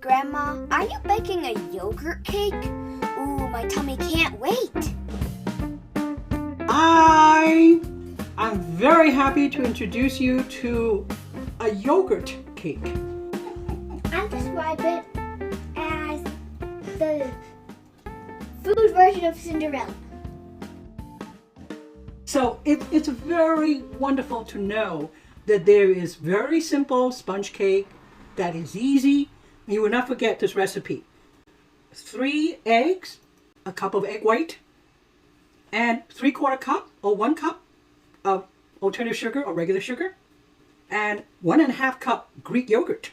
Grandma, are you baking a yogurt cake? Ooh, my tummy can't wait. I'm very happy to introduce you to a yogurt cake. I describe it as the food version of Cinderella. So it's very wonderful to know that there is very simple sponge cake that is easy. You will not forget this recipe. 3 eggs, a cup of egg white, and 3/4 cup or 1 cup of alternative sugar or regular sugar, and 1.5 cup Greek yogurt,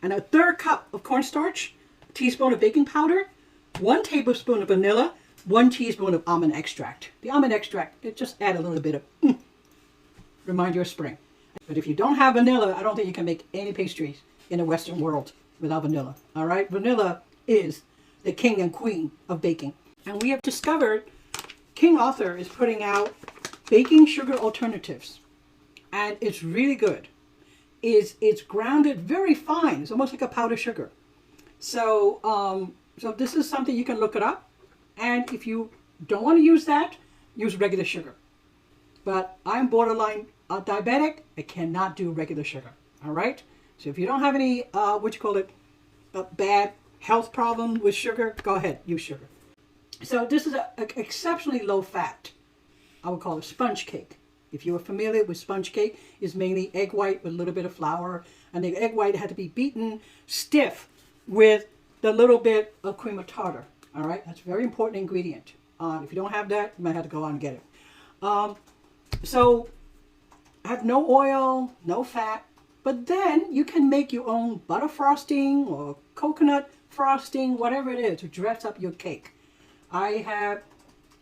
and 1/3 cup of cornstarch, a teaspoon of baking powder, 1 tablespoon of vanilla, 1 teaspoon of almond extract. The almond extract, it just add a little bit of remind you of spring. But if you don't have vanilla, I don't think you can make any pastries in the Western world without vanilla. All right, vanilla is the king and queen of baking. And we have discovered King Arthur is putting out baking sugar alternatives, and it's really good. It's grounded very fine. It's almost like a powdered sugar. So so this is something you can look it up. And if you don't want to use that, use regular sugar. But I'm borderline diabetic. I cannot do regular sugar. All right. So if you don't have any a bad health problem with sugar, go ahead, use sugar. So this is an exceptionally low fat, I would call it sponge cake. If you are familiar with sponge cake, it's mainly egg white with a little bit of flour, and the egg white had to be beaten stiff with the little bit of cream of tartar. All right, that's a very important ingredient. If you don't have that, you might have to go out and get it. So have no oil, no fat, but then you can make your own butter frosting or coconut frosting, whatever it is, to dress up your cake. I have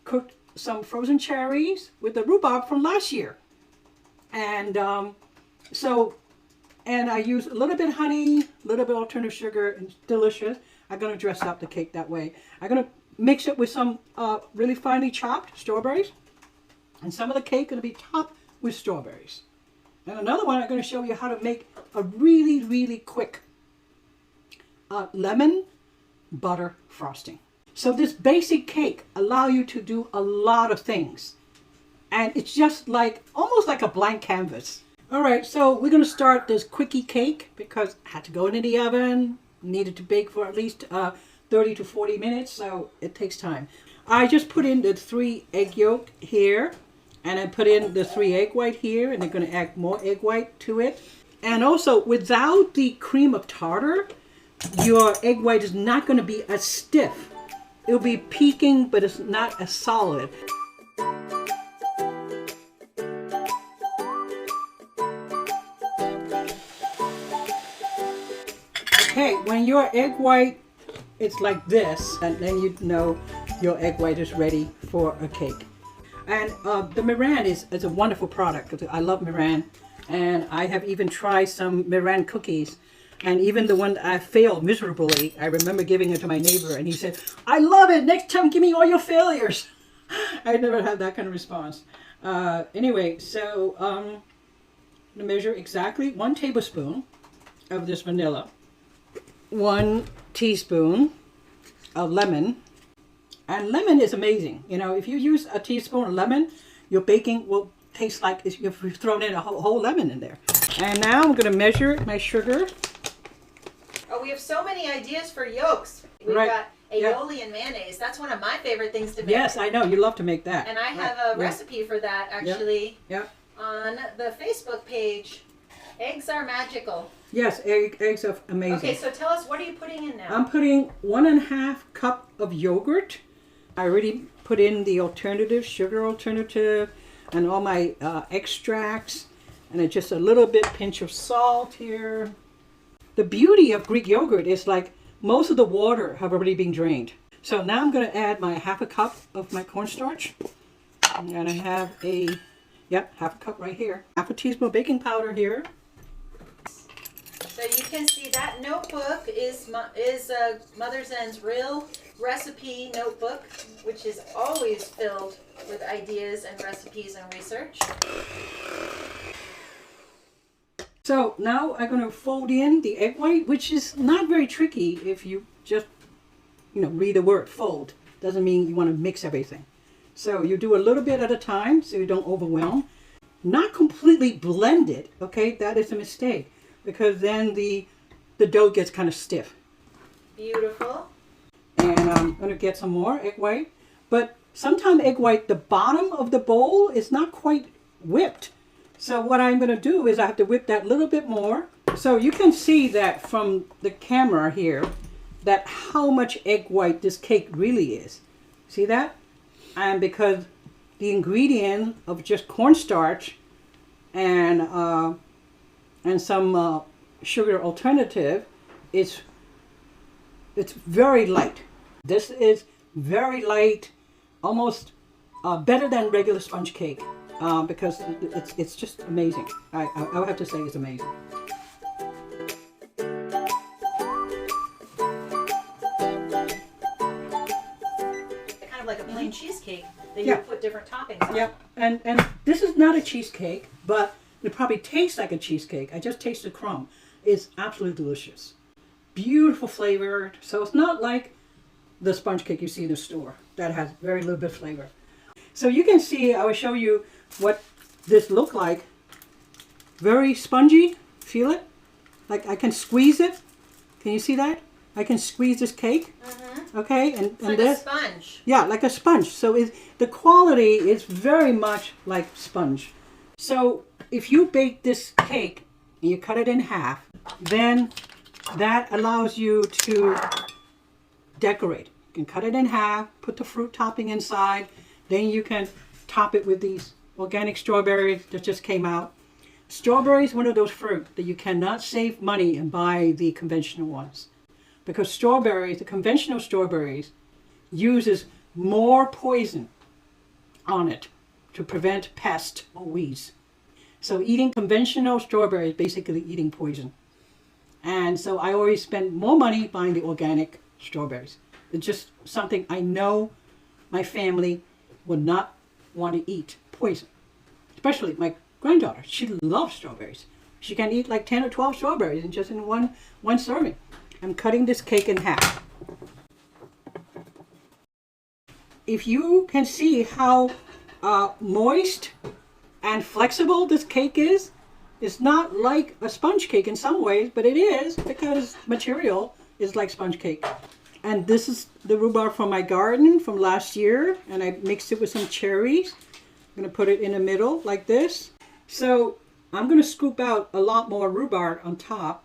cooked some frozen cherries with the rhubarb from last year. And and I use a little bit of honey, a little bit of alternative sugar, and it's delicious. I'm going to dress up the cake that way. I'm going to mix it with some really finely chopped strawberries. And some of the cake going to be topped with strawberries. And another one, I'm going to show you how to make a really, really quick lemon butter frosting. So this basic cake allows you to do a lot of things. And it's just like, almost like a blank canvas. All right, so we're going to start this quickie cake because I had to go into the oven. Needed to bake for at least 30 to 40 minutes, so it takes time. I just put in the 3 egg yolk here, and I put in the 3 egg white here, and they're going to add more egg white to it. And also, without the cream of tartar, your egg white is not going to be as stiff. It'll be peaking, but it's not as solid. Okay, when your egg white is like this, and then you know your egg white is ready for a cake. And the meringue is a wonderful product. I love meringue, and I have even tried some meringue cookies. And even the one I failed miserably, I remember giving it to my neighbor, and he said, "I love it. Next time, give me all your failures." I never had that kind of response. Anyway, so I'm gonna measure exactly 1 tablespoon of this vanilla. 1 teaspoon of lemon, and lemon is amazing. You know, if you use a teaspoon of lemon, your baking will taste like you've thrown in a whole lemon in there. And now I'm going to measure my sugar. Oh, we have so many ideas for yolks. We've got aioli and mayonnaise. That's one of my favorite things to make. Yes, I know. You love to make that. And I have a recipe for that actually on the Facebook page. Eggs are magical. Yes, eggs are amazing. Okay, so tell us, what are you putting in now? I'm putting 1.5 cup of yogurt. I already put in the alternative, sugar alternative, and all my extracts, and just a little bit pinch of salt here. The beauty of Greek yogurt is like most of the water have already been drained. So now I'm going to add my 1/2 cup of my cornstarch. And I have half a cup right here. 1/2 teaspoon baking powder here. So you can see that notebook is Mother Zen's real recipe notebook, which is always filled with ideas and recipes and research. So now I'm going to fold in the egg white, which is not very tricky if you just, read the word fold. Doesn't mean you want to mix everything. So you do a little bit at a time so you don't overwhelm. Not completely blend it, okay? That is a mistake because then the dough gets kind of stiff. Beautiful. And I'm going to get some more egg white. But sometimes egg white, the bottom of the bowl is not quite whipped. So what I'm going to do is I have to whip that a little bit more. So you can see that from the camera here, that how much egg white this cake really is. See that? And because the ingredient of just cornstarch and some sugar alternative, it's very light. This is very light, almost better than regular sponge cake. Because it's just amazing. I would have to say it's amazing. Kind of like a plain cheesecake that you put different toppings on. Yep. And this is not a cheesecake, but it probably tastes like a cheesecake. I just tasted the crumb. It's absolutely delicious. Beautiful flavor. So it's not like the sponge cake you see in the store that has very little bit of flavor. So you can see, I will show you what this look like. Very spongy. Feel it? Like I can squeeze it. Can you see that? I can squeeze this cake. Mm-hmm. Okay, and like a sponge. Yeah, like a sponge. So the quality is very much like sponge. So if you bake this cake and you cut it in half, then that allows you to decorate. You can cut it in half, put the fruit topping inside, then you can top it with these organic strawberries that just came out. Strawberry is one of those fruit that you cannot save money and buy the conventional ones. Because strawberries, the conventional strawberries, uses more poison on it to prevent pests or weeds. So eating conventional strawberries is basically eating poison. And so I always spend more money buying the organic strawberries. It's just something I know my family would not want to eat poison. Especially my granddaughter. She loves strawberries. She can eat like 10 or 12 strawberries in just in one serving. I'm cutting this cake in half. If you can see how moist and flexible this cake is, it's not like a sponge cake in some ways, but it is because material is like sponge cake. And this is the rhubarb from my garden from last year, and I mixed it with some cherries. I'm going to put it in the middle like this. So I'm going to scoop out a lot more rhubarb on top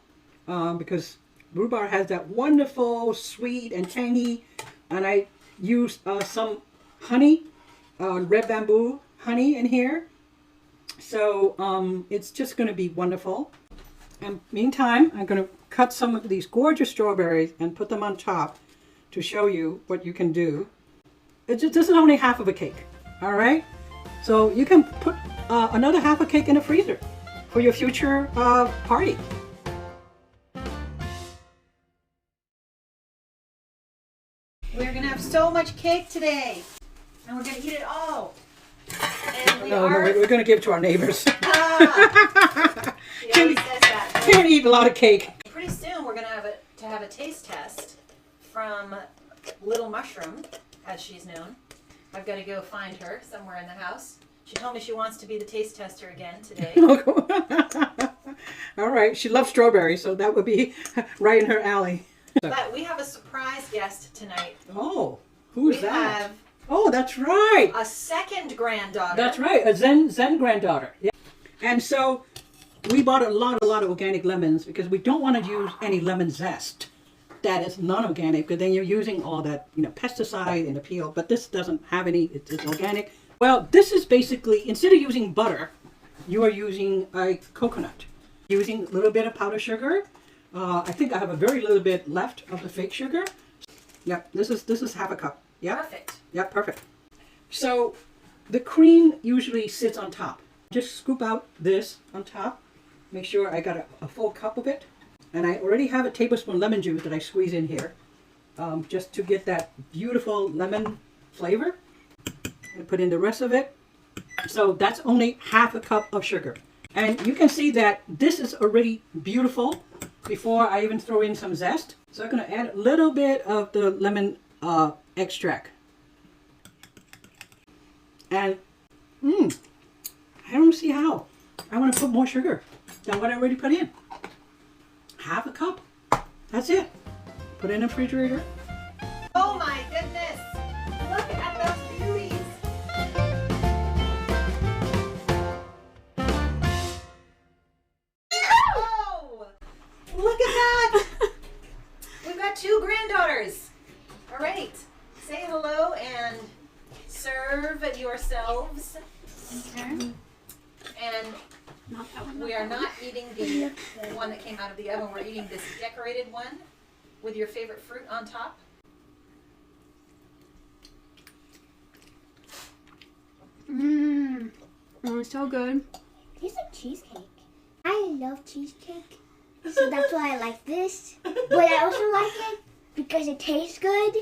because rhubarb has that wonderful sweet and tangy, and I used some honey, red bamboo honey in here. So it's just going to be wonderful. And meantime, I'm going to cut some of these gorgeous strawberries and put them on top to show you what you can do. This is only half of a cake, all right? So you can put another half a cake in the freezer for your future party. We're gonna have so much cake today, and we're gonna eat it all. And No, we're going to give it to our neighbors. She always says that. Can't eat a lot of cake. Pretty soon we're gonna have a taste test from Little Mushroom, as she's known. I've got to go find her somewhere in the house. She told me she wants to be the taste tester again today. All right. She loves strawberries, so that would be right in her alley. But we have a surprise guest tonight. Oh, who's We that? have Oh, that's right. a second granddaughter. That's right. A Zen granddaughter. Yeah. And so we bought a lot of organic lemons because we don't want to use any lemon zest that is non-organic, because then you're using all that, pesticide and the peel. But this doesn't have any. It's organic. Well, this is basically, instead of using butter, you are using a coconut. Using a little bit of powdered sugar. I think I have a very little bit left of the fake sugar. Yep, this is half a cup. Yep. Perfect. Yep, perfect. So the cream usually sits on top. Just scoop out this on top. Make sure I got a full cup of it. And I already have a tablespoon lemon juice that I squeeze in here. Just to get that beautiful lemon flavor. And put in the rest of it. So that's only half a cup of sugar. And you can see that this is already beautiful before I even throw in some zest. So I'm going to add a little bit of the lemon extract. And, I don't see how. I want to put more sugar than what I already put in. Half a cup. That's it. Put it in the refrigerator. Oh my goodness! Look at those beauties! Oh! Look at that! We've got 2 granddaughters. All right. Say hello and serve yourselves. And Not that one. we are not eating the one that came out of the oven. We're eating this decorated one with your favorite fruit on top. Mmm. Oh, it's so good. Tastes like cheesecake. I love cheesecake, so that's why I like this. But I also like it because it tastes good,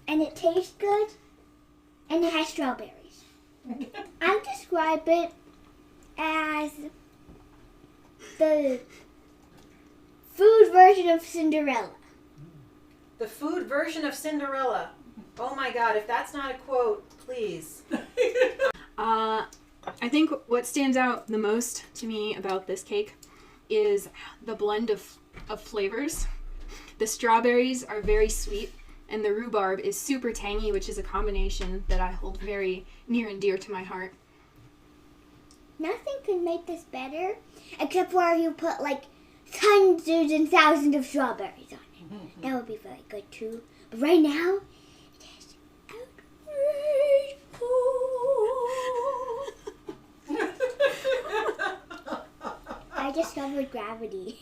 and it has strawberries. I describe it as the food version of Cinderella. The food version of Cinderella. Oh my God, if that's not a quote, please. I think what stands out the most to me about this cake is the blend of flavors. The strawberries are very sweet, and the rhubarb is super tangy, which is a combination that I hold very near and dear to my heart. Nothing could make this better, except where you put like hundreds and thousands of strawberries on it. That would be very good too. But right now, it is outrageous. I discovered gravity.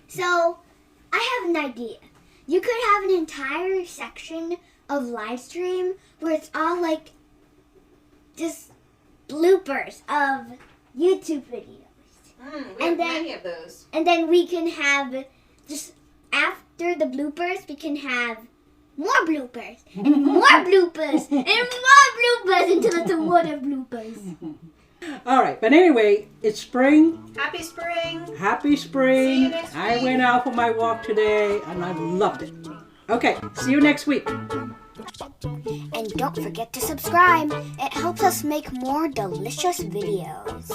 So, I have an idea. You could have an entire section of live stream where it's all like just bloopers of YouTube videos. We have many of those. And then we can have just after the bloopers, we can have more bloopers and more bloopers and more bloopers until it's a world of bloopers. All right, but anyway, it's spring. Happy spring. Happy spring. See you next I week. went out for my walk today and I loved it. Okay, see you next week. And don't forget to subscribe. It helps us make more delicious videos.